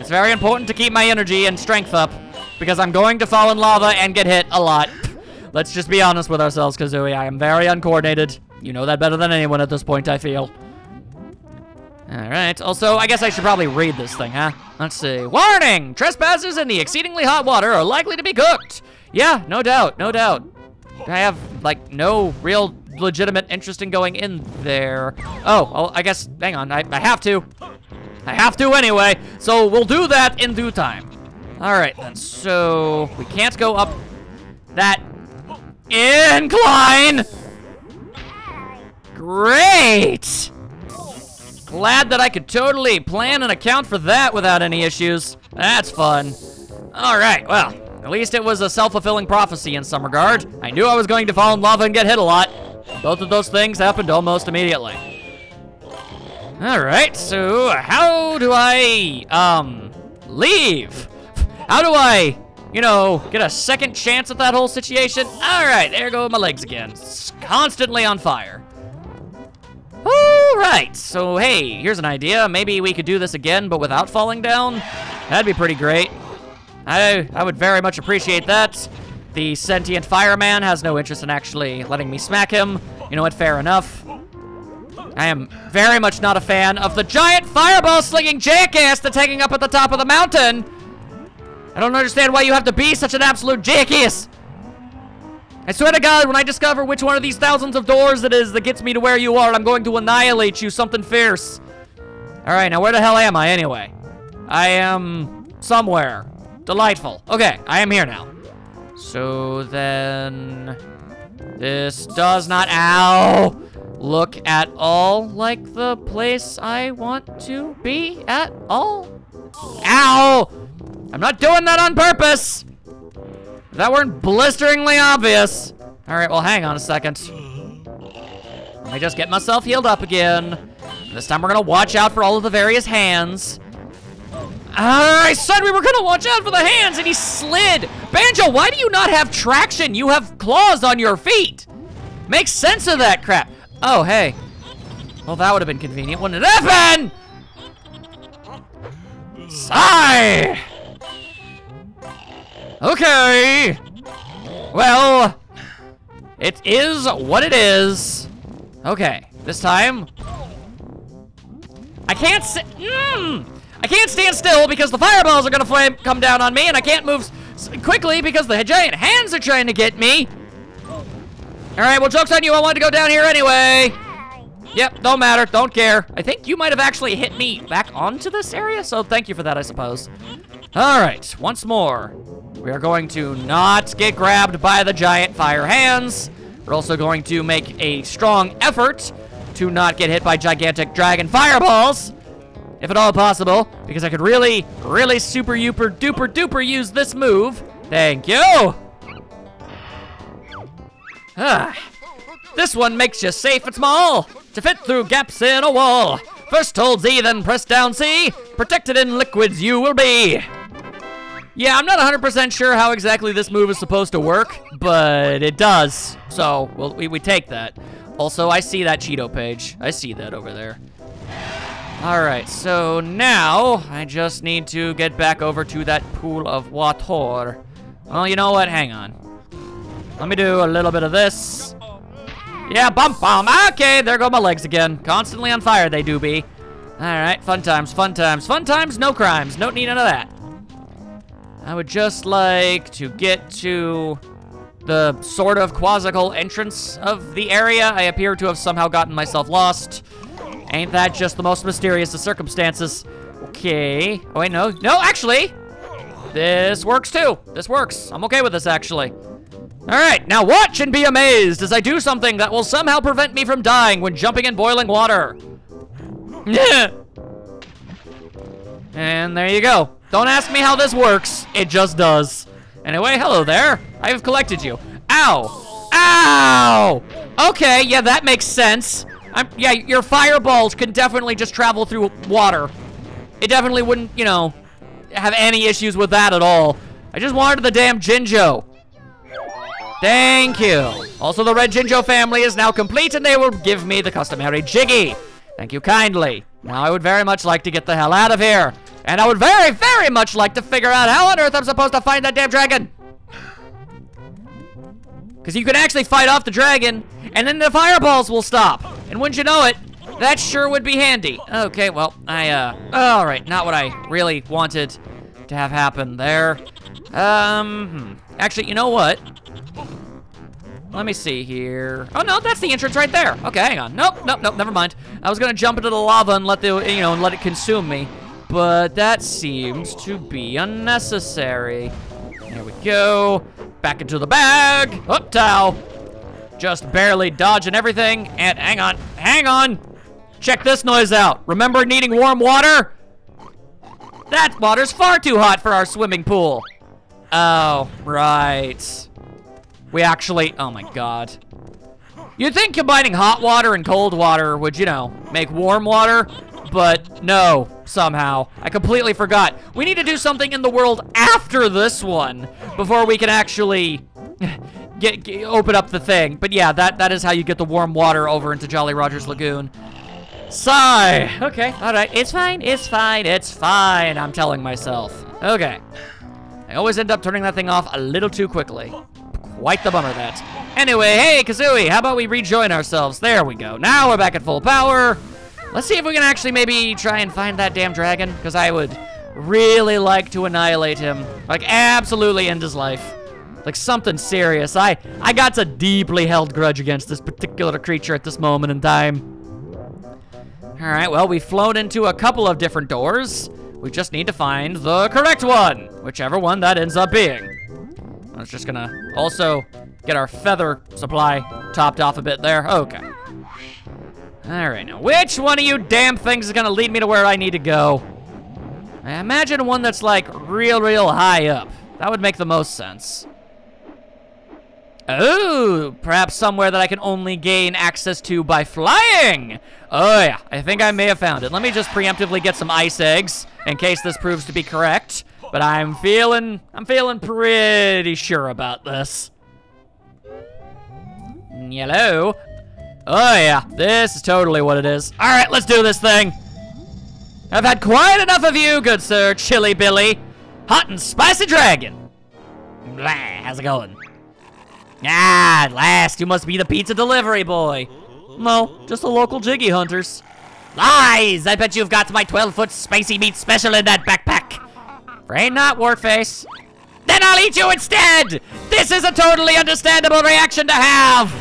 It's very important to keep my energy and strength up, because I'm going to fall in lava and get hit a lot. Let's just be honest with ourselves, Kazooie. I am very uncoordinated. You know that better than anyone at this point, I feel. Alright, also, I guess I should probably read this thing, huh? Let's see. Warning! Trespassers in the exceedingly hot water are likely to be cooked. Yeah, no doubt, no doubt. I have, like, no real legitimate interest in going in there. Oh, well, I guess, hang on, I have to. I have to anyway, so we'll do that in due time. Alright then, so we can't go up that incline! Great! Glad that I could totally plan and account for that without any issues. That's fun. Alright, well, at least it was a self-fulfilling prophecy in some regard. I knew I was going to fall in lava and get hit a lot. Both of those things happened almost immediately. Alright, so how do I, leave? How do I, you know, get a second chance at that whole situation? Alright, there go my legs again. It's constantly on fire. Alright, so hey, here's an idea. Maybe we could do this again, but without falling down? That'd be pretty great. I would very much appreciate that. The sentient fireman has no interest in actually letting me smack him. You know what, fair enough. I am very much not a fan of the giant fireball-slinging jackass that's hanging up at the top of the mountain. I don't understand why you have to be such an absolute jackass. I swear to God, when I discover which one of these thousands of doors it is that gets me to where you are, I'm going to annihilate you, something fierce. All right, now where the hell am I anyway? I am somewhere. Delightful. Okay, I am here now. So then, this does not, ow, look at all like the place I want to be at all. Ow! I'm not doing that on purpose. If that weren't blisteringly obvious. All right, well, hang on a second. Let me just get myself healed up again. This time we're gonna watch out for all of the various hands. I said we were gonna watch out for the hands and he slid. Banjo, why do you not have traction? You have claws on your feet. Make sense of that crap. Oh, hey. Well, that would have been convenient, wouldn't it have been? Sigh. Okay. Well, it is what it is. Okay, this time. I can't I can't stand still because the fireballs are gonna come down on me, and I can't move quickly because the giant hands are trying to get me. All right, well, joke's on you. I wanted to go down here anyway. Yep, don't matter, don't care. I think you might have actually hit me back onto this area, so thank you for that, I suppose. All right, once more. We are going to not get grabbed by the giant fire hands. We're also going to make a strong effort to not get hit by gigantic dragon fireballs, if at all possible, because I could really, really super duper duper use this move. Thank you. This one makes you safe and small to fit through gaps in a wall. First hold Z, then press down C. Protected in liquids you will be. Yeah, I'm not 100% sure how exactly this move is supposed to work, but it does. So we take that. Also, I see that Cheeto page. I see that over there. All right, so now I just need to get back over to that pool of water. Well, you know what? Hang on. Let me do a little bit of this. Yeah, bump. Okay, there go my legs again. Constantly on fire they do be. All right, fun times, fun times. Fun times, no crimes. Don't need none of that. I would just like to get to the sort of quasical entrance of the area. I appear to have somehow gotten myself lost. Ain't that just the most mysterious of circumstances? Okay. Oh, wait, no. No, actually, this works too. This works. I'm okay with this, actually. All right, now watch and be amazed as I do something that will somehow prevent me from dying when jumping in boiling water. And there you go. Don't ask me how this works. It just does. Anyway, hello there. I have collected you. Ow. Ow! Okay, yeah, that makes sense. Yeah, your fireballs can definitely just travel through water. It definitely wouldn't, you know, have any issues with that at all. I just wanted the damn Jinjo. Thank you. Also, the red Jinjo family is now complete, and they will give me the customary Jiggy. Thank you kindly. Now I would very much like to get the hell out of here. And I would very, very much like to figure out how on earth I'm supposed to find that damn dragon. Because you can actually fight off the dragon, and then the fireballs will stop. And wouldn't you know it, that sure would be handy. Okay, well, all right, not what I really wanted to have happen there. Actually, you know what? Let me see here. Oh, no, that's the entrance right there. Okay, hang on. Nope, never mind. I was gonna jump into the lava and let and let it consume me, but that seems to be unnecessary. There we go. Back into the bag. Up, Tao. Just barely dodging everything. And hang on. Check this noise out. Remember needing warm water? That water's far too hot for our swimming pool. Oh, right. We actually, oh my God. You'd think combining hot water and cold water would, make warm water, but no, somehow. I completely forgot. We need to do something in the world after this one before we can actually open up the thing. But yeah, that is how you get the warm water over into Jolly Roger's Lagoon. Sigh. Okay, all right, it's fine, I'm telling myself. Okay. I always end up turning that thing off a little too quickly. Quite the bummer, that. Anyway, hey, Kazooie, how about we rejoin ourselves? There we go. Now we're back at full power. Let's see if we can actually maybe try and find that damn dragon, because I would really like to annihilate him. Like, absolutely end his life. Like, something serious. I got a deeply held grudge against this particular creature at this moment in time. All right, well, we've flown into a couple of different doors. We just need to find the correct one, whichever one that ends up being. I was just gonna also get our feather supply topped off a bit there. Okay. All right, now which one of you damn things is gonna lead me to where I need to go? I imagine one that's like real high up. That would make the most sense. Oh, perhaps somewhere that I can only gain access to by flying. Oh yeah, I think I may have found it. Let me just preemptively get some ice eggs in case this proves to be correct. But I'm feeling pretty sure about this. Hello? Oh yeah, this is totally what it is. All right, let's do this thing. I've had quite enough of you, good sir, Chili Billy. Hot and spicy dragon. Blah, how's it going? Ah, at last, you must be the pizza delivery boy. No, just the local jiggy hunters. Lies! I bet you've got my 12-foot spicy meat special in that backpack. Afraid not, Wartface. Then I'll eat you instead! This is a totally understandable reaction to have!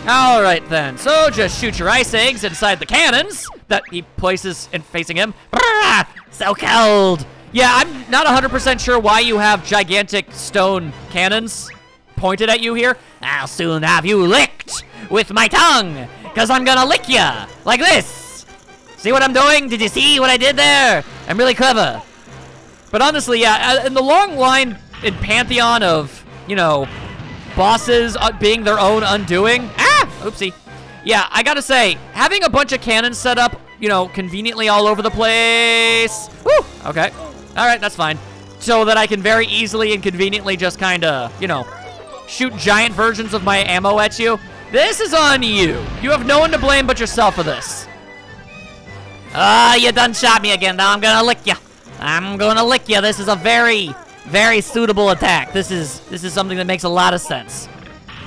Alright then, so just shoot your ice eggs inside the cannons that he places in facing him. Brrr, so cold! Yeah, I'm not 100% sure why you have gigantic stone cannons pointed at you here. I'll soon have you licked with my tongue, because I'm gonna lick ya like this. See what I'm doing? Did you see what I did there? I'm really clever. But honestly, yeah, in the long line in Pantheon of, bosses being their own undoing. Ah! Oopsie. Yeah, I gotta say, having a bunch of cannons set up, conveniently all over the place. Woo! Okay. Alright, that's fine. So that I can very easily and conveniently just kinda, shoot giant versions of my ammo at you. This is on you. You have no one to blame but yourself for this. Ah, you done shot me again. Now I'm gonna lick you. I'm gonna lick you. This is a very, very suitable attack. This is something that makes a lot of sense.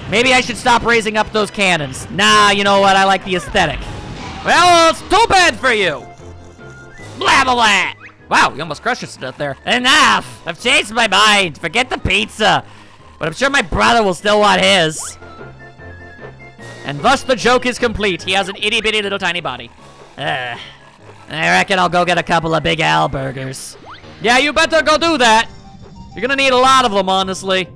Maybe I should stop raising up those cannons. Nah, you know what? I like the aesthetic. Well, it's too bad for you. Blah, blah, blah. Wow, you almost crushed us to death there. Enough. I've changed my mind. Forget the pizza. But I'm sure my brother will still want his. And thus the joke is complete. He has an itty-bitty little tiny body. I reckon I'll go get a couple of Big Al burgers. Yeah, you better go do that. You're gonna need a lot of them, honestly.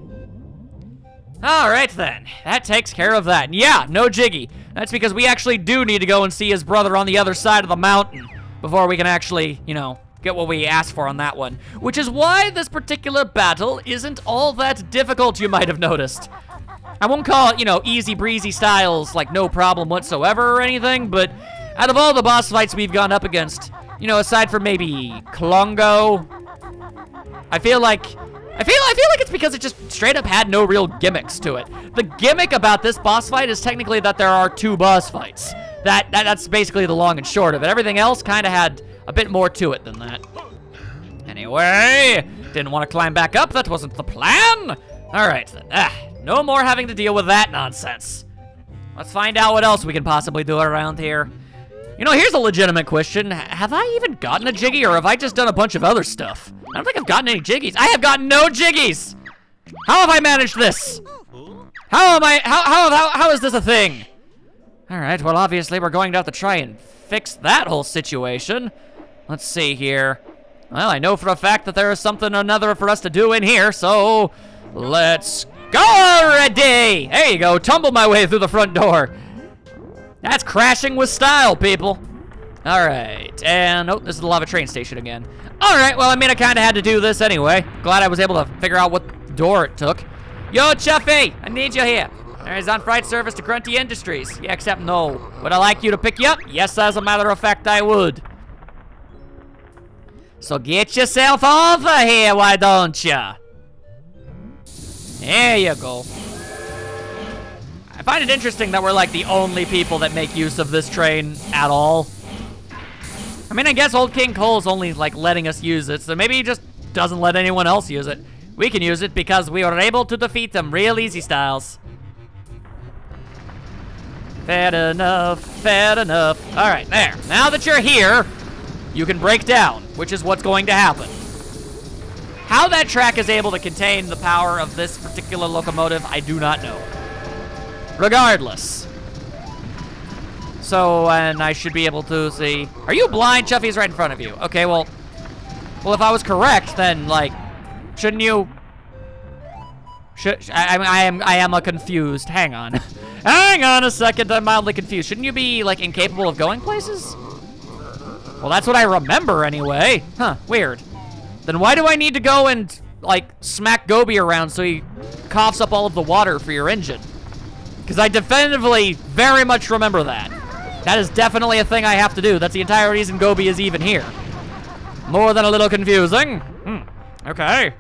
All right, then. That takes care of that. And yeah, no Jiggy. That's because we actually do need to go and see his brother on the other side of the mountain before we can actually, get what we asked for on that one. Which is why this particular battle isn't all that difficult, you might have noticed. I won't call it, easy breezy styles, like no problem whatsoever or anything, but out of all the boss fights we've gone up against, aside from maybe Klongo, I feel like it's because it just straight up had no real gimmicks to it. The gimmick about this boss fight is technically that there are 2 boss fights. That's basically the long and short of it. Everything else kind of had a bit more to it than that. Anyway, didn't want to climb back up. That wasn't the plan. All right, then. No more having to deal with that nonsense. Let's find out what else we can possibly do around here. You know, here's a legitimate question. Have I even gotten a Jiggy, or have I just done a bunch of other stuff? I don't think I've gotten any Jiggies. I have gotten no Jiggies! How have I managed this? How is this a thing? All right, well, obviously we're going to have to try and fix that whole situation. Let's see here. Well, I know for a fact that there is something or another for us to do in here, so let's go already! There you go, tumble my way through the front door. That's crashing with style, people. All right, and oh, this is the lava train station again. All right, well, I mean, I kind of had to do this anyway. Glad I was able to figure out what door it took. Yo, Chuffy, I need you here. There's on-freight service to Grunty Industries. Yeah, except no. Would I like you to pick you up? Yes, as a matter of fact, I would. So get yourself over here, why don't ya? There you go. I find it interesting that we're like the only people that make use of this train at all. I mean, I guess old King Cole's only like letting us use it, so maybe he just doesn't let anyone else use it. We can use it because we were able to defeat them real easy styles. Fair enough, fair enough. All right, there. Now that you're here, you can break down, which is what's going to happen. How that track is able to contain the power of this particular locomotive, I do not know. Regardless. So, and I should be able to see. Are you blind? Chuffy's right in front of you. Okay, well, if I was correct, then like, shouldn't you? I am confused. Hang on. Hang on a second. I'm mildly confused. Shouldn't you be like incapable of going places? Well, that's what I remember anyway. Huh? Weird. Then why do I need to go and like smack Gobi around so he coughs up all of the water for your engine? Because I definitively very much remember that. That is definitely a thing I have to do. That's the entire reason Gobi is even here. More than a little confusing. Okay.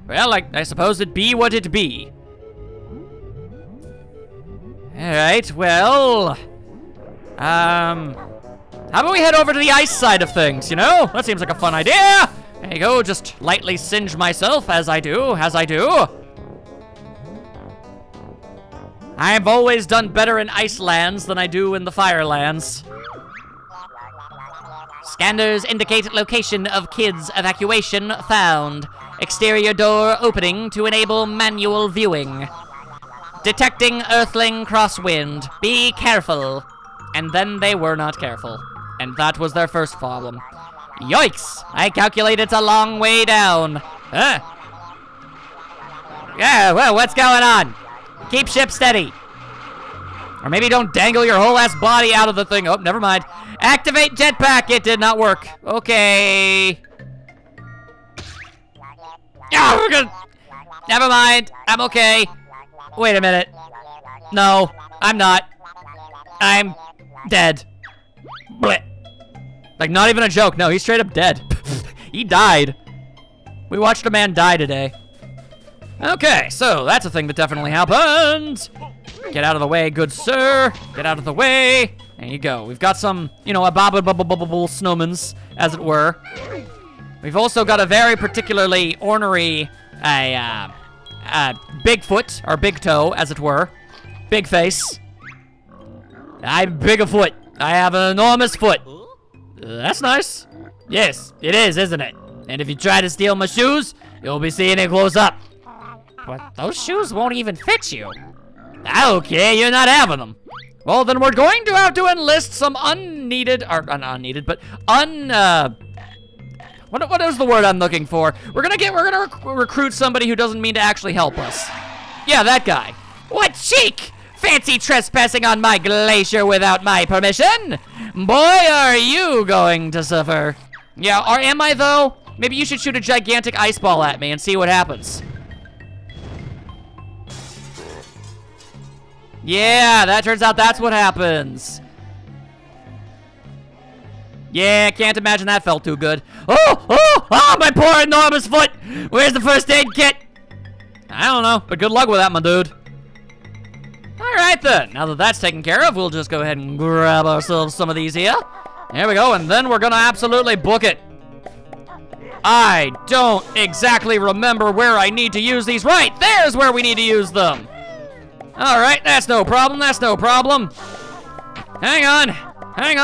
Well, I suppose it be what it be. All right, well, how about we head over to the ice side of things, you know? That seems like a fun idea. There you go, just lightly singe myself as I do. I've always done better in ice lands than I do in the fire lands. Scanners indicate location of kids' evacuation found. Exterior door opening to enable manual viewing. Detecting Earthling crosswind. Be careful. And then they were not careful. And that was their first problem. Yikes! I calculate it's a long way down. Huh? Yeah, well, what's going on? Keep ship steady. Or maybe don't dangle your whole ass body out of the thing. Oh, never mind. Activate jetpack. It did not work. Okay. Oh, we're good. Never mind. I'm okay. Wait a minute. No, I'm not. I'm dead. Blech. Like, not even a joke. No, he's straight up dead. He died. We watched a man die today. Okay, so that's a thing that definitely happened. Get out of the way, good sir. Get out of the way. There you go. We've got some, you know, abominable snowmans, as it were. We've also got a very particularly ornery, Bigfoot, or big toe, as it were. Big face. I'm big a foot. I have an enormous foot. That's nice. Yes, it is, isn't it? And if you try to steal my shoes, you'll be seeing it close up. But those shoes won't even fit you. Okay, you're not having them. Well, then we're going to have to enlist some unneeded, or unneeded, but what is the word I'm looking for? We're gonna recruit somebody who doesn't mean to actually help us. Yeah, that guy. What cheek! Fancy trespassing on my glacier without my permission? Boy, are you going to suffer. Yeah, or am I though? Maybe you should shoot a gigantic ice ball at me and see what happens. Yeah, that turns out that's what happens. Yeah, can't imagine that felt too good. Oh, my poor enormous foot. Where's the first aid kit? I don't know, but good luck with that, my dude. All right then, now that that's taken care of, we'll just go ahead and grab ourselves some of these here. There we go, and then we're gonna absolutely book it. I don't exactly remember where I need to use these. Right, there's where we need to use them. All right, that's no problem, that's no problem. Hang on,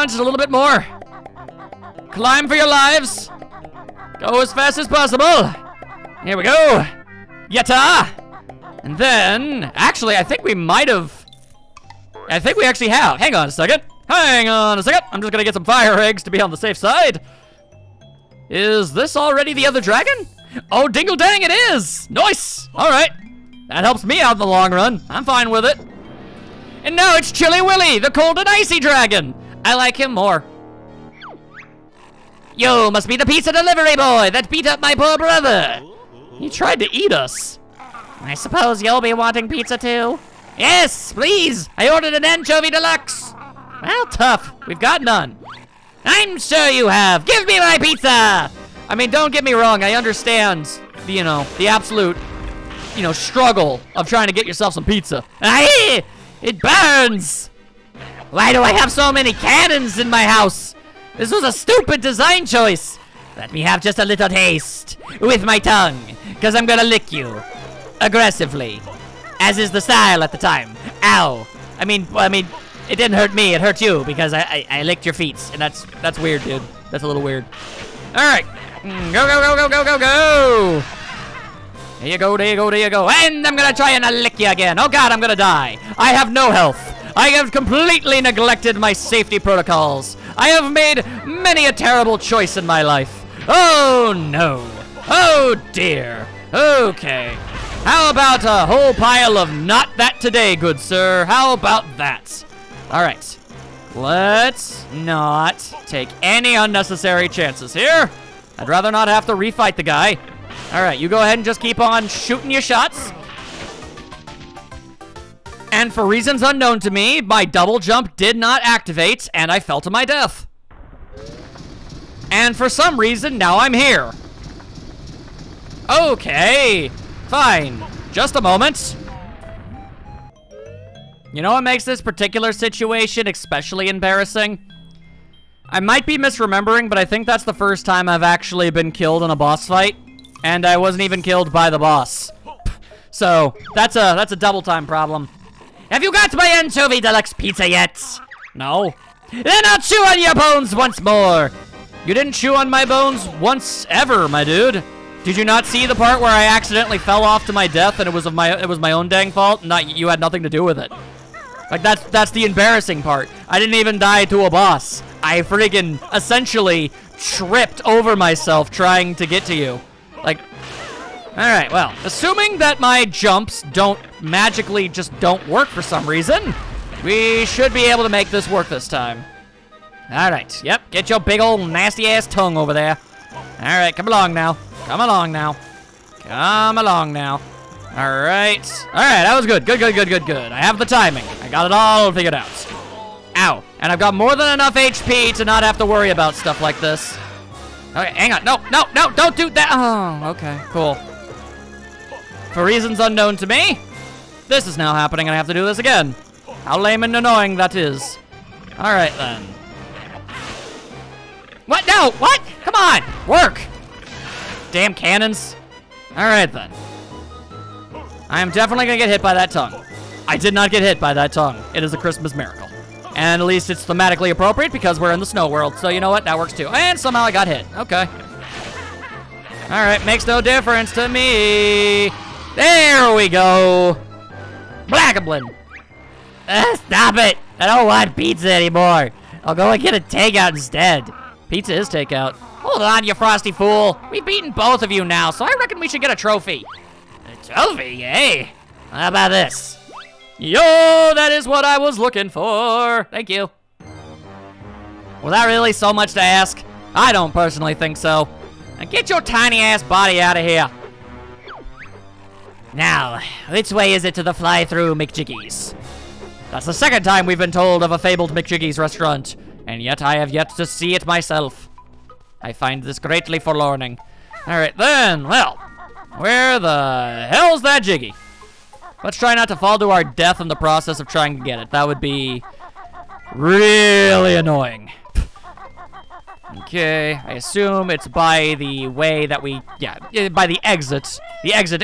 just a little bit more. Climb for your lives. Go as fast as possible. Here we go. Yatta. And then, actually, I think we actually have. Hang on a second. I'm just gonna get some fire eggs to be on the safe side. Is this already the other dragon? Oh, dingle dang, it is. Nice. All right. That helps me out in the long run. I'm fine with it. And now it's Chilly Willy, the cold and icy dragon. I like him more. You must be the pizza delivery boy that beat up my poor brother. He tried to eat us. I suppose you'll be wanting pizza too? Yes, please. I ordered an anchovy deluxe. Well, tough. We've got none. I'm sure you have. Give me my pizza. I mean, don't get me wrong. I understand, the absolute, struggle of trying to get yourself some pizza. Aye, it burns. Why do I have so many cannons in my house? This was a stupid design choice. Let me have just a little taste with my tongue, because I'm gonna lick you aggressively, as is the style at the time. Ow. I mean, it didn't hurt me, it hurt you, because I licked your feet, and that's weird, dude. That's a little weird. All right, go. There you go, and I'm gonna try and lick you again. Oh God, I'm gonna die. I have no health. I have completely neglected my safety protocols. I have made many a terrible choice in my life. Oh no. Oh dear. Okay. How about a whole pile of not that today, good sir? How about that? All right. Let's not take any unnecessary chances here. I'd rather not have to refight the guy. All right, you go ahead and just keep on shooting your shots. And for reasons unknown to me, my double jump did not activate, and I fell to my death. And for some reason, now I'm here. Okay, fine. Just a moment. You know what makes this particular situation especially embarrassing? I might be misremembering, but I think that's the first time I've actually been killed in a boss fight, and I wasn't even killed by the boss. So, that's a double time problem. Have you got my anchovy deluxe pizza yet? No? Then I'll chew on your bones once more. You didn't chew on my bones once ever, my dude. Did you not see the part where I accidentally fell off to my death and it was my own dang fault? You had nothing to do with it. Like, that's the embarrassing part. I didn't even die to a boss. I freaking essentially tripped over myself trying to get to you. Like, alright, well, assuming that my jumps magically just don't work for some reason, we should be able to make this work this time. Alright, yep, get your big old nasty ass tongue over there. Alright, come along now. Come along now. Come along now. Alright, that was good. Good. I have the timing. I got it all figured out. Ow, and I've got more than enough HP to not have to worry about stuff like this. Okay, hang on. No, don't do that. Oh, okay, cool. For reasons unknown to me, this is now happening and I have to do this again. How lame and annoying that is. All right, then. What? No, what? Come on, work. Damn cannons. All right, then. I am definitely gonna get hit by that tongue. I did not get hit by that tongue. It is a Christmas miracle. And at least it's thematically appropriate because we're in the snow world. So you know what? That works too. And somehow I got hit. Okay. All right, makes no difference to me. There we go. Blackablin. Stop it. I don't want pizza anymore. I'll go and get a takeout instead. Pizza is takeout. Hold on, you frosty fool. We've beaten both of you now, so I reckon we should get a trophy. A trophy, eh? How about this? Yo, that is what I was looking for. Thank you. Was that really so much to ask? I don't personally think so. Now get your tiny ass body out of here. Now, which way is it to the fly-through McJiggy's? That's the second time we've been told of a fabled McJiggy's restaurant, and yet I have yet to see it myself. I find this greatly forlorning. All right, then, well, where the hell's that Jiggy? Let's try not to fall to our death in the process of trying to get it. That would be really annoying. Okay, I assume it's by the way that we, by the exit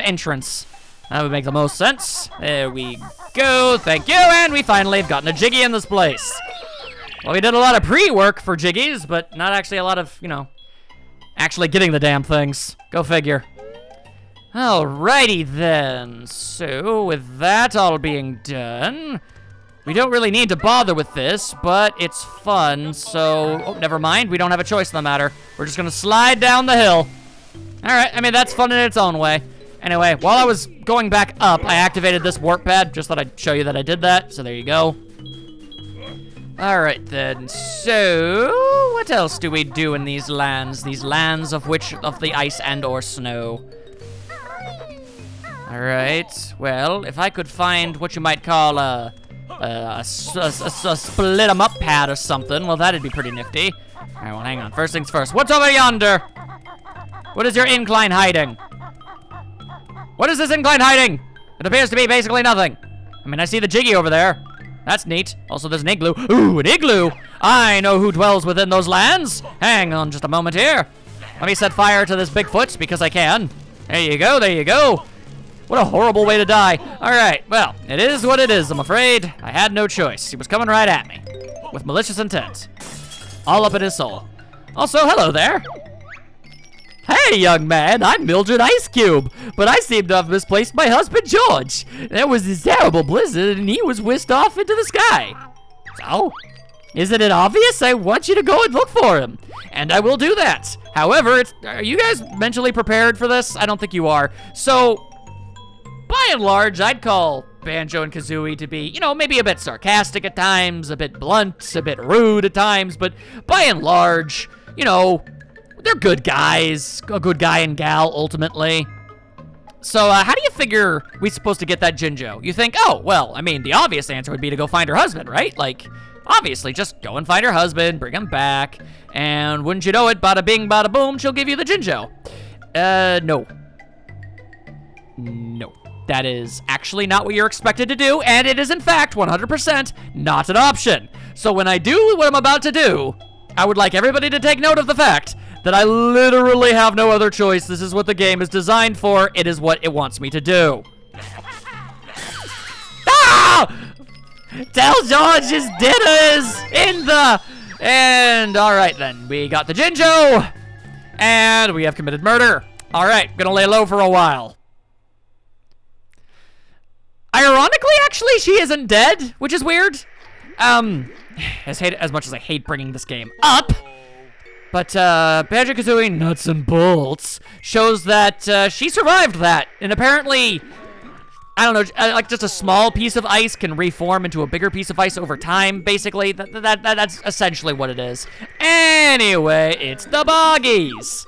entrance. That would make the most sense. There we go, thank you, and we finally have gotten a Jiggy in this place. Well, we did a lot of pre-work for Jiggies, but not actually a lot of, actually getting the damn things. Go figure. Alrighty then, so with that all being done, we don't really need to bother with this, but it's fun, so, oh, never mind, we don't have a choice in the matter. We're just gonna slide down the hill. Alright, I mean, that's fun in its own way. Anyway, while I was going back up, I activated this warp pad, just thought I'd show you that I did that, so there you go. Alright then, so, what else do we do in these lands of the ice and or snow? Alright, well, if I could find what you might call a split 'em up pad or something, well, that'd be pretty nifty. Alright, well, hang on, first things first. What's over yonder? What is your incline hiding? What is this incline hiding? It appears to be basically nothing. I mean, I see the Jiggy over there. That's neat. Also, there's an igloo. Ooh, an igloo! I know who dwells within those lands. Hang on just a moment here. Let me set fire to this Bigfoot, because I can. There you go, there you go. What a horrible way to die. Alright, well, it is what it is, I'm afraid. I had no choice. He was coming right at me. With malicious intent. All up in his soul. Also, hello there. Hey, young man, I'm Mildred Ice Cube, but I seem to have misplaced my husband, George. There was this terrible blizzard, and he was whisked off into the sky. So, isn't it obvious? I want you to go and look for him, and I will do that. However, are you guys mentally prepared for this? I don't think you are. So, by and large, I'd call Banjo and Kazooie to be, maybe a bit sarcastic at times, a bit blunt, a bit rude at times, but by and large, they're good guys, a good guy and gal, ultimately. So, how do you figure we're supposed to get that Jinjo? You think, oh, well, I mean, the obvious answer would be to go find her husband, right? Like, obviously, just go and find her husband, bring him back, and wouldn't you know it, bada bing, bada boom, she'll give you the Jinjo. No. No. That is actually not what you're expected to do, and it is, in fact, 100% not an option. So when I do what I'm about to do, I would like everybody to take note of the fact that I literally have no other choice. This is what the game is designed for. It is what it wants me to do. Ah! Tell George his dinner is in the... And, alright then. We got the Jinjo. And we have committed murder. Alright, gonna lay low for a while. Ironically, actually, she isn't dead, which is weird. As much as I hate bringing this game up, but Banjo-Kazooie Nuts and Bolts shows that she survived that, and apparently, I don't know, like just a small piece of ice can reform into a bigger piece of ice over time. Basically, that's essentially what it is. Anyway, it's the Boggies.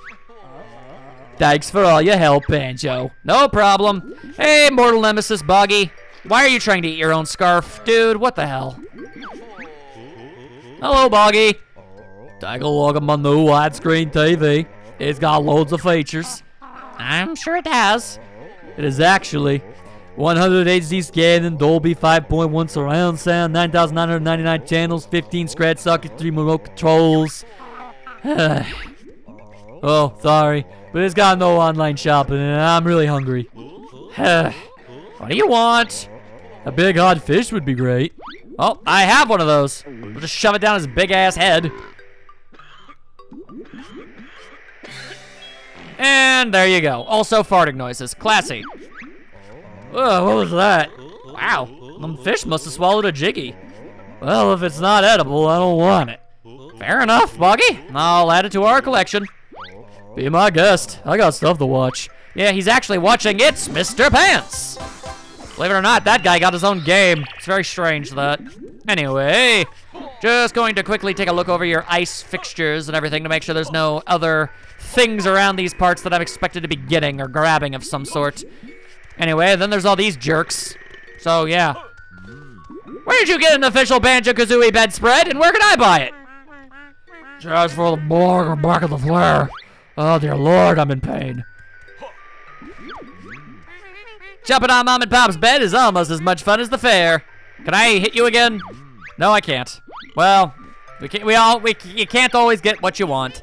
Thanks for all your help, Banjo. No problem. Hey, mortal nemesis Boggy. Why are you trying to eat your own scarf? Dude, what the hell? Hello, Boggy. Take a look at my new widescreen TV. It's got loads of features. I'm sure it has. It is actually 100 HD scanning, Dolby 5.1 surround sound, 9,999 channels, 15 scratch sockets, 3 remote controls. Oh, sorry, but it's got no online shopping, and I'm really hungry. What do you want? A big hot fish would be great. Oh, I have one of those. We'll just shove it down his big-ass head. And there you go. Also farting noises. Classy. Whoa, what was that? Wow, them fish must have swallowed a Jiggy. Well, if it's not edible, I don't want it. Fair enough, Boggy. I'll add it to our collection. Be my guest. I got stuff to watch. Yeah, he's actually watching It's Mr. Pants. Believe it or not, that guy got his own game. It's very strange, that. Anyway, just going to quickly take a look over your ice fixtures and everything to make sure there's no other things around these parts that I'm expected to be getting or grabbing of some sort. Anyway, then there's all these jerks. So, yeah. Where did you get an official Banjo-Kazooie bedspread, and where can I buy it? Just for the morgue or back of the flare. Oh, dear Lord, I'm in pain. Jumping on Mom and Pop's bed is almost as much fun as the fair. Can I hit you again? No, I can't. Well, You can't always get what you want.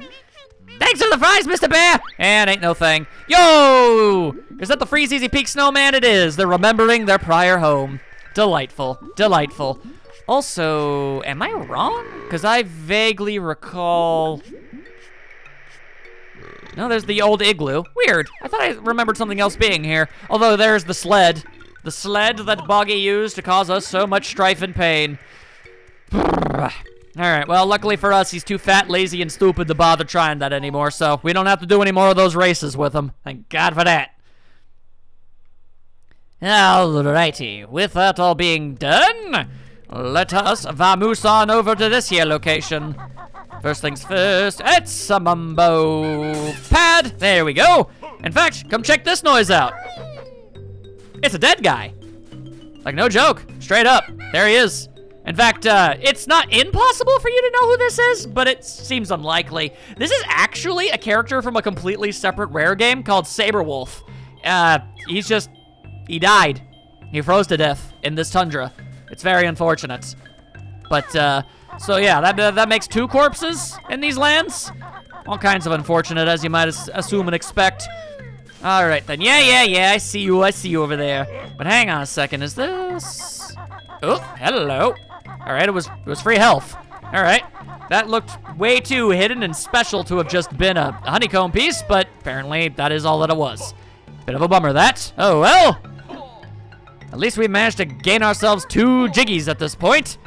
Thanks for the fries, Mr. Bear! And ain't no thing. Yo! Is that the Freeze Easy Peak Snowman? It is. They're remembering their prior home. Delightful. Delightful. Also, am I wrong? Because I vaguely recall... No, there's the old igloo. Weird. I thought I remembered something else being here. Although there's the sled. The sled that Boggy used to cause us so much strife and pain. Alright, well, luckily for us, he's too fat, lazy, and stupid to bother trying that anymore, so we don't have to do any more of those races with him. Thank God for that. Alrighty, with that all being done, let us vamoose on over to this here location. First things first, it's a mumbo pad. There we go. In fact, come check this noise out. It's a dead guy. Like, no joke. Straight up. There he is. In fact, it's not impossible for you to know who this is, but it seems unlikely. This is actually a character from a completely separate Rare game called Saberwolf. He died. He froze to death in this tundra. It's very unfortunate. But, so yeah, that makes 2 corpses in these lands. All kinds of unfortunate, as you might assume and expect. All right, then. Yeah, I see you over there. But hang on a second, is this... Oh, hello. All right, it was free health. All right, that looked way too hidden and special to have just been a honeycomb piece, but apparently that is all that it was. Bit of a bummer, that. Oh, well. At least we managed to gain ourselves 2 jiggies at this point.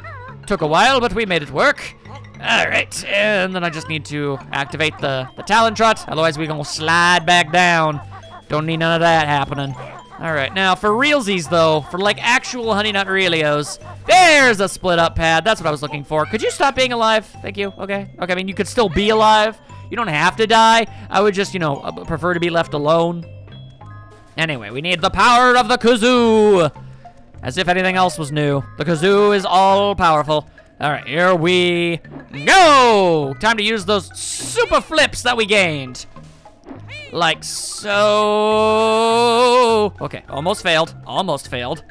Took a while, but we made it work. All right, and then I just need to activate the Talon Trot, otherwise we're gonna slide back down. Don't need none of that happening. All right, now for realsies though, for like actual Honey Nut Realios, there's a split up pad. That's what I was looking for. Could you stop being alive? Thank you. Okay, I mean, you could still be alive. You don't have to die. I would just, prefer to be left alone. Anyway, we need the power of the kazoo. As if anything else was new. The kazoo is all powerful. All right, here we go. Time to use those super flips that we gained. Like so. Okay, almost failed.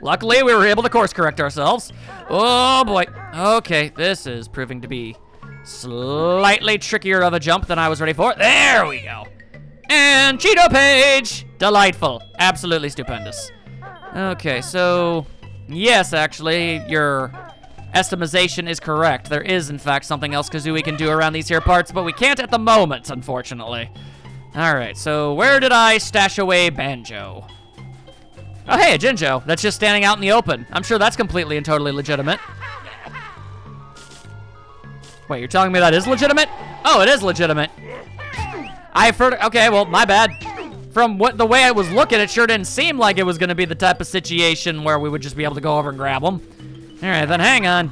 Luckily, we were able to course correct ourselves. Oh boy. Okay, this is proving to be slightly trickier of a jump than I was ready for. There we go. And Cheeto Page. Delightful. Absolutely stupendous. Okay, so yes, actually, your estimation is correct. There is, in fact, something else Kazooie can do around these here parts, but we can't at the moment, unfortunately. All right, so where did I stash away Banjo? Oh, hey, a Jinjo. That's just standing out in the open. I'm sure that's completely and totally legitimate. Wait, you're telling me that is legitimate? Oh, it is legitimate. I've heard, okay, well, my bad. From the way I was looking, it sure didn't seem like it was gonna be the type of situation where we would just be able to go over and grab them. All right, then hang on.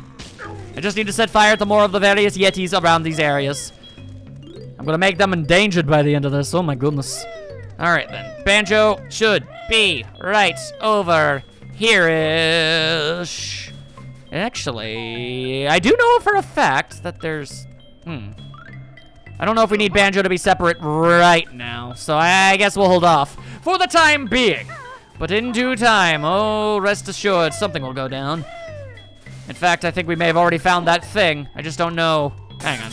I just need to set fire to more of the various Yetis around these areas. I'm gonna make them endangered by the end of this. Oh my goodness. All right then, Banjo should be right over here-ish. Actually, I do know for a fact that there's, I don't know if we need Banjo to be separate right now, so I guess we'll hold off for the time being. But in due time, oh, rest assured, something will go down. In fact, I think we may have already found that thing. I just don't know. Hang on.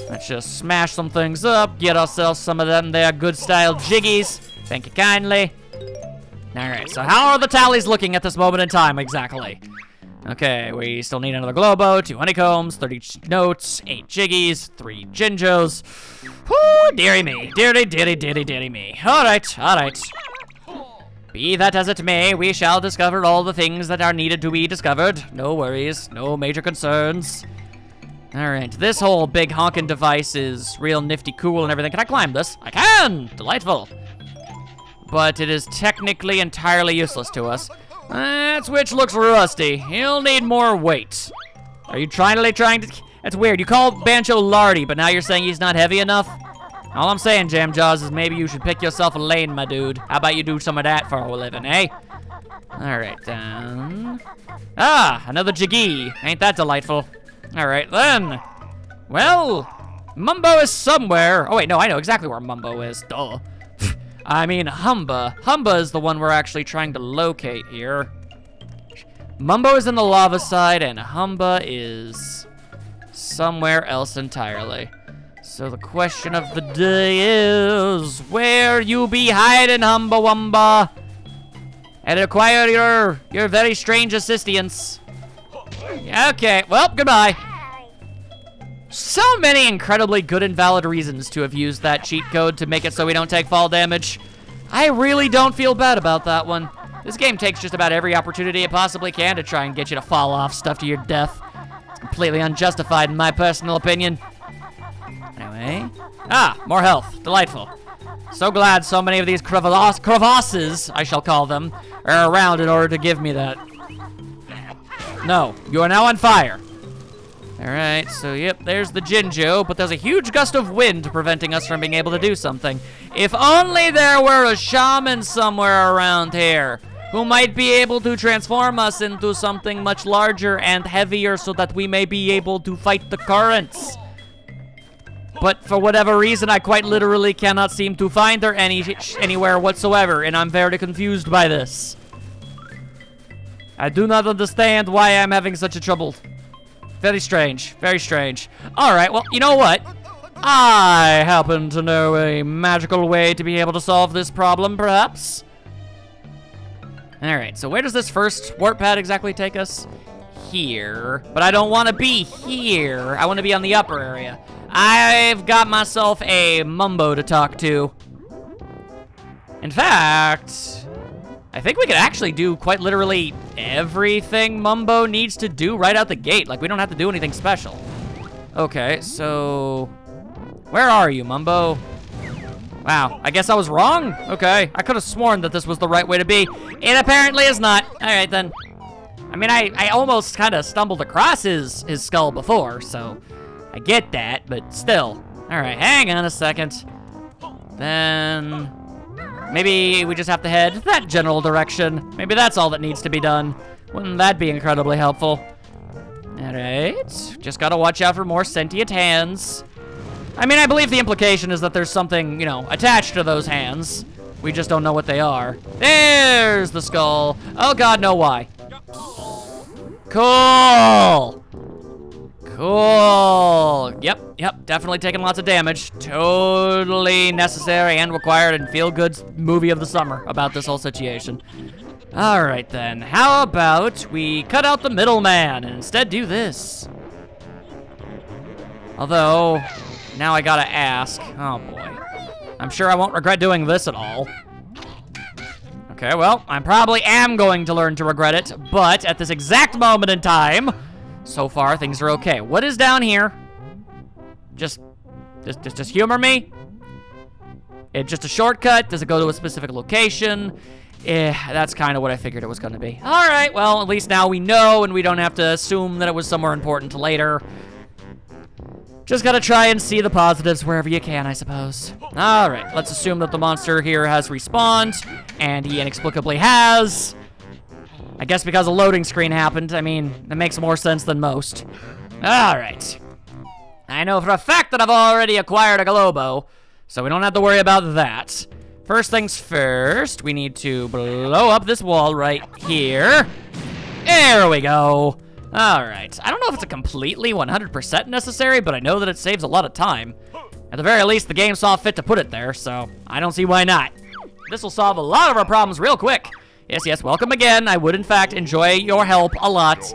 Let's just smash some things up, get ourselves some of them there good style jiggies. Thank you kindly. All right, so how are the tallies looking at this moment in time exactly? Okay, we still need another Globo, 2 honeycombs, 30 notes, 8 jiggies, 3 Jinjos. Whoo, dearie me, dearie me. All right. Be that as it may, we shall discover all the things that are needed to be discovered. No worries, no major concerns. All right, this whole big honkin' device is real nifty cool and everything. Can I climb this? I can! Delightful. But it is technically entirely useless to us. That switch looks rusty. He'll need more weight. Are you trying to... That's weird. You call Banjo Lardy, but now you're saying he's not heavy enough? All I'm saying, Jam Jaws, is maybe you should pick yourself a lane, my dude. How about you do some of that for a living, eh? All right, then. Ah, another Jiggy. Ain't that delightful? All right, then. Well, Mumbo is somewhere. Oh, wait, no, I know exactly where Mumbo is. Duh. I mean, Humba. Humba is the one we're actually trying to locate here. Mumbo is in the lava side, and Humba is somewhere else entirely. So the question of the day is, where you be hiding, Humba Wumba? And require your very strange assistance. Okay, well, goodbye. So many incredibly good and valid reasons to have used that cheat code to make it so we don't take fall damage. I really don't feel bad about that one. This game takes just about every opportunity it possibly can to try and get you to fall off stuff to your death. It's completely unjustified in my personal opinion. Anyway. More health. Delightful. So glad so many of these crevasses, I shall call them, are around in order to give me that. No, you are now on fire. Alright, so yep, there's the Jinjo, but there's a huge gust of wind preventing us from being able to do something. If only there were a shaman somewhere around here who might be able to transform us into something much larger and heavier so that we may be able to fight the currents. But for whatever reason, I quite literally cannot seem to find her anywhere whatsoever, and I'm very confused by this. I do not understand why I'm having such a trouble. Very strange, very strange. All right, well, you know what? I happen to know a magical way to be able to solve this problem, perhaps. All right, so where does this first warp pad exactly take us? Here, but I don't want to be here. I want to be on the upper area. I've got myself a Mumbo to talk to. In fact, I think we could actually do quite literally everything Mumbo needs to do right out the gate. Like, we don't have to do anything special. Okay, so where are you, Mumbo? Wow, I guess I was wrong. Okay, I could have sworn that this was the right way to be. It apparently is not. All right, then. I mean, I almost kind of stumbled across his skull before, so I get that, but still. All right, hang on a second. Then maybe we just have to head that general direction. Maybe that's all that needs to be done. Wouldn't that be incredibly helpful? All right, just gotta watch out for more sentient hands. I mean, I believe the implication is that there's something, you know, attached to those hands. We just don't know what they are. There's the skull. Oh God, no, why? Cool. Cool. Yep, definitely taking lots of damage. Totally necessary and required and feel-good movie of the summer about this whole situation. All right then, how about we cut out the middleman and instead do this? Although, now I gotta ask, oh boy. I'm sure I won't regret doing this at all. Okay, well, I probably am going to learn to regret it, but at this exact moment in time, so far things are okay. What is down here? Just humor me? It's just a shortcut? Does it go to a specific location? That's kind of what I figured it was gonna be. All right, well, at least now we know and we don't have to assume that it was somewhere important later. Just gotta try and see the positives wherever you can, I suppose. All right, let's assume that the monster here has respawned, and he inexplicably has. I guess because a loading screen happened. I mean, that makes more sense than most. All right. I know for a fact that I've already acquired a Globo, so we don't have to worry about that. First things first, we need to blow up this wall right here. There we go. All right, I don't know if it's a completely 100% necessary, but I know that it saves a lot of time. At the very least, the game saw fit to put it there, so I don't see why not. This will solve a lot of our problems real quick. Yes, welcome again. I would, in fact, enjoy your help a lot.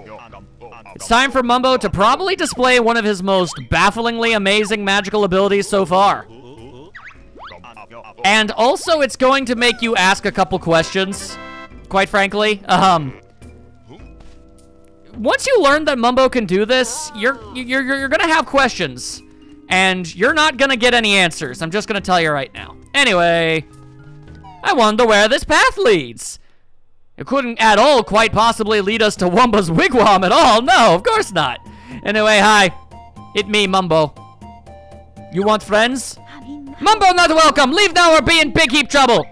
It's time for Mumbo to probably display one of his most bafflingly amazing magical abilities so far. And also, it's going to make you ask a couple questions, quite frankly. Once you learn that Mumbo can do this, you're gonna have questions, and you're not gonna get any answers. I'm just gonna tell you right now. Anyway, I wonder where this path leads. It couldn't at all quite possibly lead us to Wumba's wigwam at all. No, of course not. Anyway, hi. It me, Mumbo. You want friends? Mumbo not welcome. Leave now or be in big heap trouble.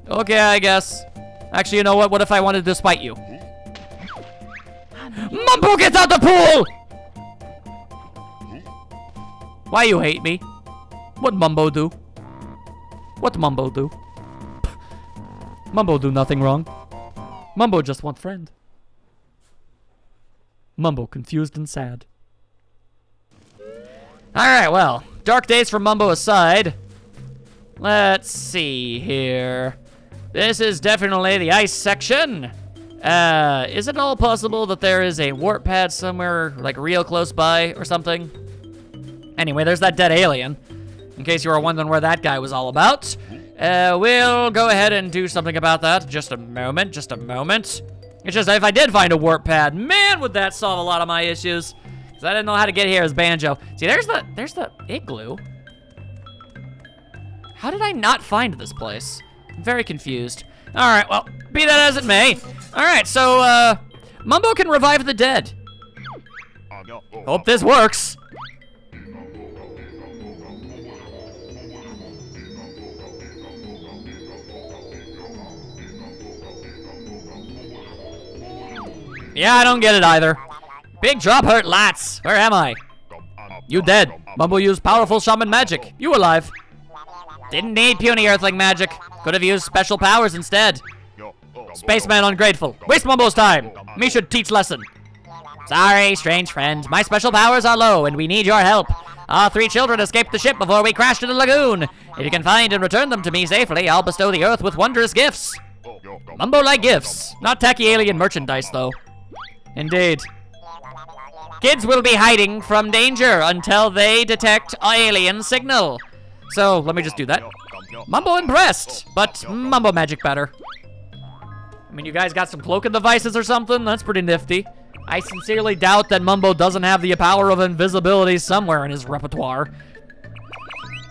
Okay, I guess. Actually, you know what? What if I wanted to spite you? Mumbo, get out the pool! Why you hate me? What Mumbo do? What Mumbo do? Mumbo do nothing wrong. Mumbo just want friend. Mumbo confused and sad. Alright, well, dark days for Mumbo aside. Let's see here. This is definitely the ice section. Is it all possible that there is a warp pad somewhere, like real close by or something? Anyway, there's that dead alien, in case you were wondering where that guy was all about. We'll go ahead and do something about that. Just a moment, just a moment. It's just, if I did find a warp pad, man, would that solve a lot of my issues. Because I didn't know how to get here as Banjo. See, there's the igloo. How did I not find this place? I'm very confused. All right, well, be that as it may. All right, so, Mumbo can revive the dead. Hope this works. Yeah, I don't get it either. Big drop hurt lots. Where am I? You dead. Mumbo used powerful shaman magic. You alive. Didn't need puny earthling magic. Could have used special powers instead. Spaceman ungrateful. Waste Mumbo's time. Me should teach lesson. Sorry, strange friend. My special powers are low and we need your help. Our 3 children escaped the ship before we crashed in the lagoon. If you can find and return them to me safely, I'll bestow the earth with wondrous gifts. Mumbo like gifts. Not tacky alien merchandise, though. Indeed. Kids will be hiding from danger until they detect alien signal. So, let me just do that. Mumbo impressed, but Mumbo magic better. I mean, you guys got some cloaking devices or something? That's pretty nifty. I sincerely doubt that Mumbo doesn't have the power of invisibility somewhere in his repertoire.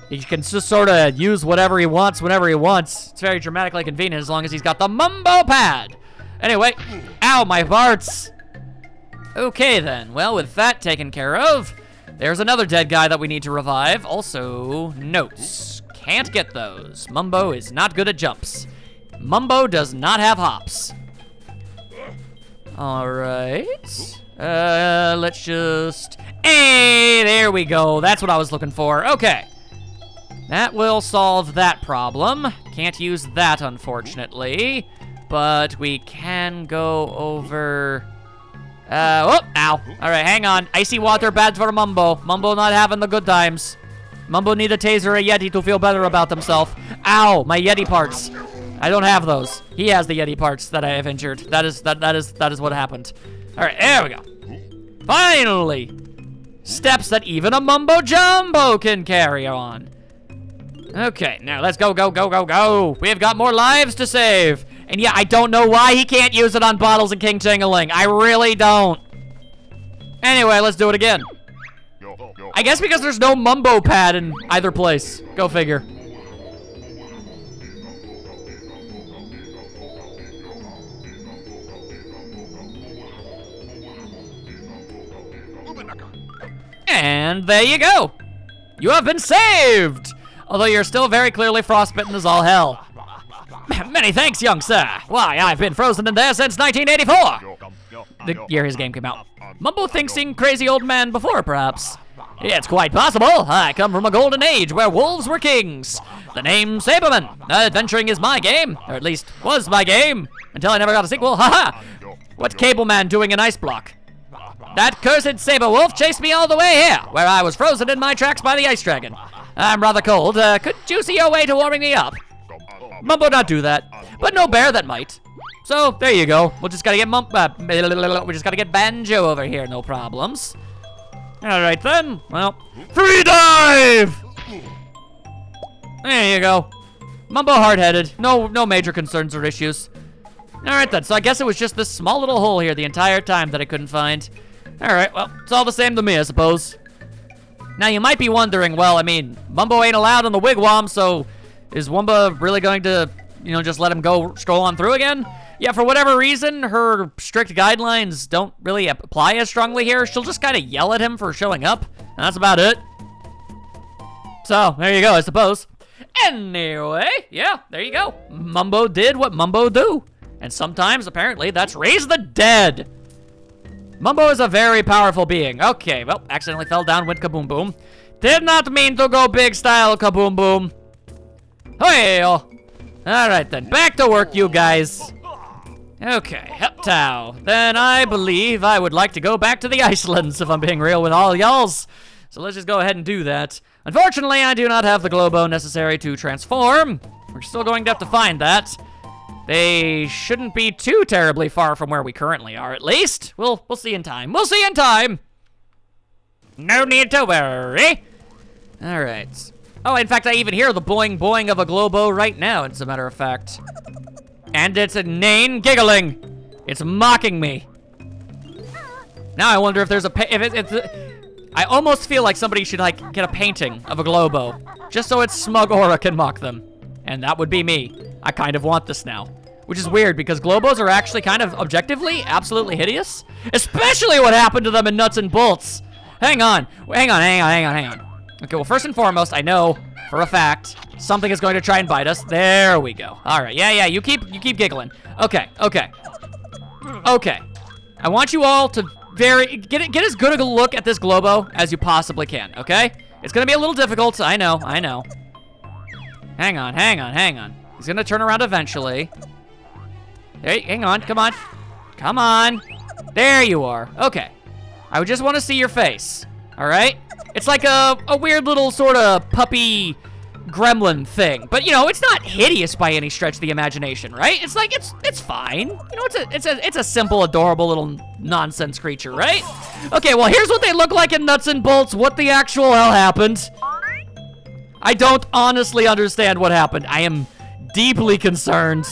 He can just sort of use whatever he wants whenever he wants. It's very dramatically convenient as long as he's got the Mumbo pad. Anyway, ow, my farts. Okay then, well, with that taken care of, there's another dead guy that we need to revive. Also, notes. Can't get those. Mumbo is not good at jumps. Mumbo does not have hops. All right. Let's just... Hey, there we go. That's what I was looking for. Okay. That will solve that problem. Can't use that, unfortunately. But we can go over... ow. All right, hang on. Icy water bad for Mumbo. Mumbo not having the good times. Mumbo need a taser or a Yeti to feel better about himself. Ow, my Yeti parts. I don't have those. He has the Yeti parts that I have injured. That is what happened. All right, there we go. Finally, steps that even a Mumbo Jumbo can carry on. Okay, now let's go, go, go, go, go. We have got more lives to save. And yeah, I don't know why he can't use it on Bottles and King Tingaling. I really don't. Anyway, let's do it again. I guess because there's no Mumbo pad in either place. Go figure. And there you go. You have been saved. Although you're still very clearly frostbitten as all hell. Many thanks, young sir. Why, I've been frozen in there since 1984. The year his game came out. Mumbo thinks seen crazy old man before, perhaps. Yeah, it's quite possible. I come from a golden age where wolves were kings. The name Saberman. Adventuring is my game, or at least was my game, until I never got a sequel. Haha. What's Cable Man doing in Ice Block? That cursed saber wolf chased me all the way here, where I was frozen in my tracks by the ice dragon. I'm rather cold. Could you see your way to warming me up? Mumbo not do that, but no bear that might. So there you go. We'll just gotta get we just gotta get Banjo over here, no problems. All right then. Well, free dive. There you go. Mumbo hard-headed. No major concerns or issues. All right then. So I guess it was just this small little hole here the entire time that I couldn't find. All right. Well, it's all the same to me, I suppose. Now you might be wondering, well, I mean, Mumbo ain't allowed in the wigwam, so is Wumba really going to, just let him go stroll on through again? Yeah, for whatever reason, her strict guidelines don't really apply as strongly here. She'll just kind of yell at him for showing up, and that's about it. So, there you go, I suppose. Anyway, yeah, there you go. Mumbo did what Mumbo do. And sometimes, apparently, that's raise the dead. Mumbo is a very powerful being. Okay, well, accidentally fell down, went kaboom boom. Did not mean to go big style kaboom boom. Hey-oh. All right then, back to work, you guys. Okay, heptow. Then I believe I would like to go back to the Icelands, if I'm being real with all y'alls. So let's just go ahead and do that. Unfortunately, I do not have the Globo necessary to transform. We're still going to have to find that. They shouldn't be too terribly far from where we currently are, at least. We'll see in time. We'll see in time. No need to worry. All right. Oh, in fact, I even hear the boing boing of a Globo right now, as a matter of fact. And it's inane giggling. It's mocking me. Now I wonder if there's I almost feel like somebody should, like, get a painting of a Globo, just so its smug aura can mock them. And that would be me. I kind of want this now. Which is weird, because Globos are actually kind of objectively absolutely hideous. Especially what happened to them in Nuts and Bolts. Hang on. Hang on. Okay, well, first and foremost, I know for a fact something is going to try and bite us. There we go. All right, yeah, you keep giggling. Okay. I want you all to get as good a look at this Globo as you possibly can, okay? It's gonna be a little difficult, I know. Hang on. He's gonna turn around eventually. Hey, hang on, come on. There you are, okay. I would just wanna see your face, all right? It's like a weird little sort of puppy gremlin thing, but you know, it's not hideous by any stretch of the imagination, right? It's like, it's fine. You know, it's a simple, adorable little nonsense creature, right? Okay, well, here's what they look like in Nuts and Bolts. What the actual hell happened? I don't honestly understand what happened. I am deeply concerned.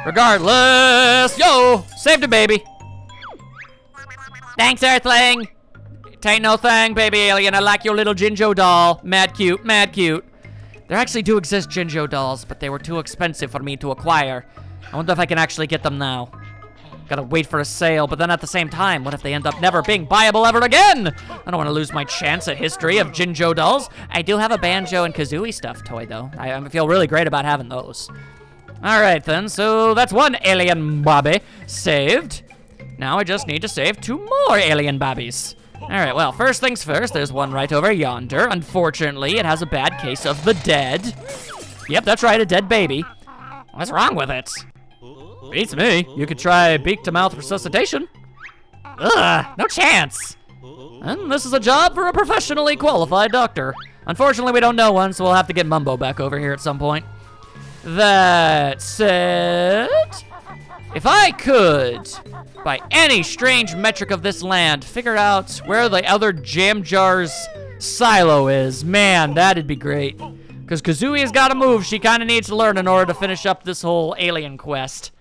Regardless, yo, saved a baby. Thanks, Earthling. Tain't no thing, baby alien. I like your little Jinjo doll. Mad cute. There actually do exist Jinjo dolls, but they were too expensive for me to acquire. I wonder if I can actually get them now. Gotta wait for a sale, but then at the same time, what if they end up never being buyable ever again? I don't want to lose my chance at history of Jinjo dolls. I do have a Banjo and Kazooie stuffed toy, though. I feel really great about having those. All right, then. So that's one alien Bobby saved. Now I just need to save 2 more alien Bobbies. All right, well, first things first, there's one right over yonder. Unfortunately, it has a bad case of the dead. Yep, that's right, a dead baby. What's wrong with it? Beats me. You could try beak-to-mouth resuscitation. Ugh, no chance. And this is a job for a professionally qualified doctor. Unfortunately, we don't know one, so we'll have to get Mumbo back over here at some point. That said, if I could, by any strange metric of this land, figure out where the other Jam Jar's silo is, man, that'd be great. Because Kazooie has got a move she kind of needs to learn in order to finish up this whole alien quest.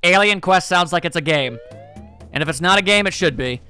Alien Quest sounds like it's a game. And if it's not a game, it should be.